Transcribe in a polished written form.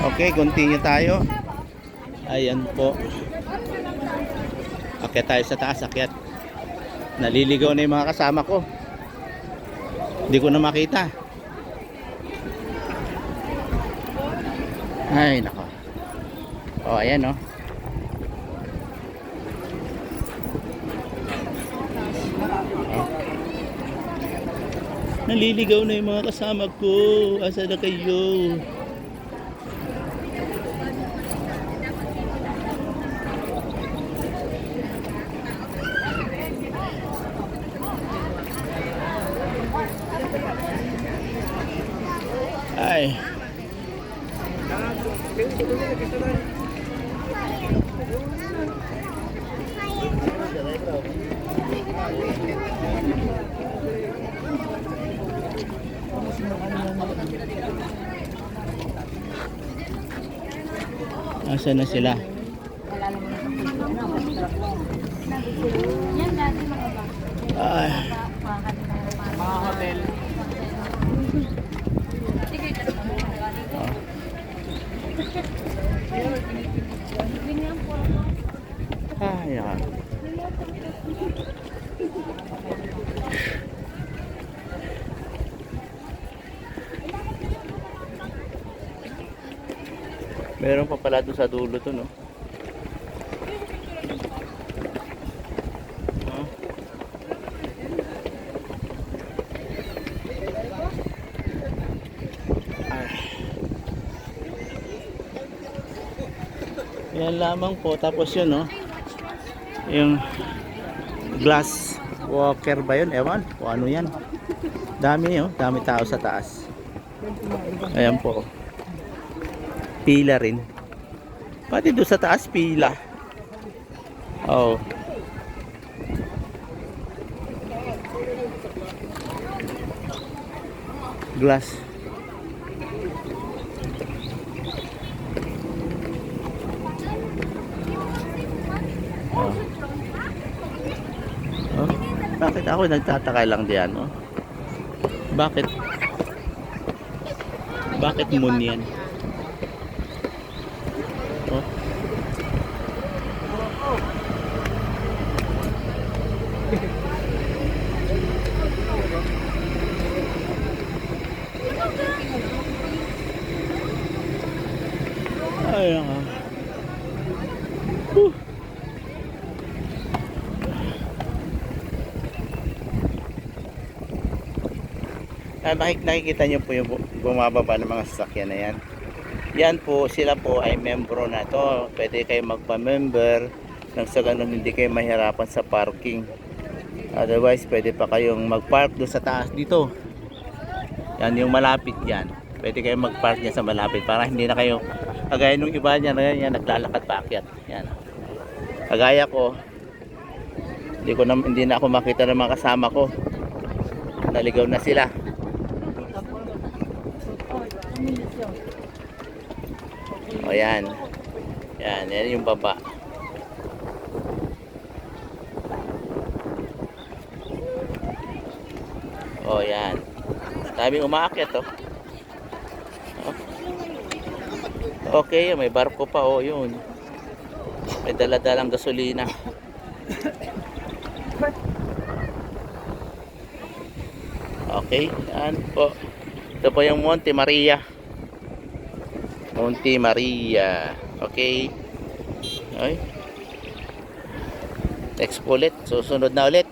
Okay, continue tayo. Ayan po. Akyat tayo sa taas, akyat. Naliligaw na yung mga kasama ko. Hindi ko na makita. Ay, nako. Oh, ayan oh. Naliligaw na yung mga kasama ko. Asa na kayo? Ay. Asa na sila? Ay. Mga hotel. Ayan. Meron pa pala doon sa dulo to, no? Yan lamang po. Tapos yun, no? Yung glass walker ba yun? Ewan kung ano yan. Dami, oh. Dami tao sa taas. Ayan po. Pila rin. Pati doon sa taas pila. Oh. Glass. Oh. Oh. Bakit ako nagtataka lang diyan, oh? Bakit? Bakit moon yan? Oh. Ayan nga. Nakikita nyo po yung bumababa ng mga sasakyan na yan. Yan po, sila po ay membro na to. Pwede kayo magpa-member nang sa ganun hindi kayo mahirapan sa parking. Otherwise, pwede pa kayong mag-park doon sa taas dito. Yan yung malapit yan. Pwede kayong mag-park dyan sa malapit para hindi na kayo kagaya nung iba niya na yan, naglalakad paakyat. Yan. Kagaya ko, hindi na ako makita ng mga kasama ko. Naligaw na sila. O yan. Yan yung baba. O yan. Daming umaakyat oh. Okay, may barko pa oh, yun. May dala-dalang gasolina. Okay, yan po. Ito po yung Monte Maria. Monte Maria. Okay. Okay. Next ulit. Susunod na ulit.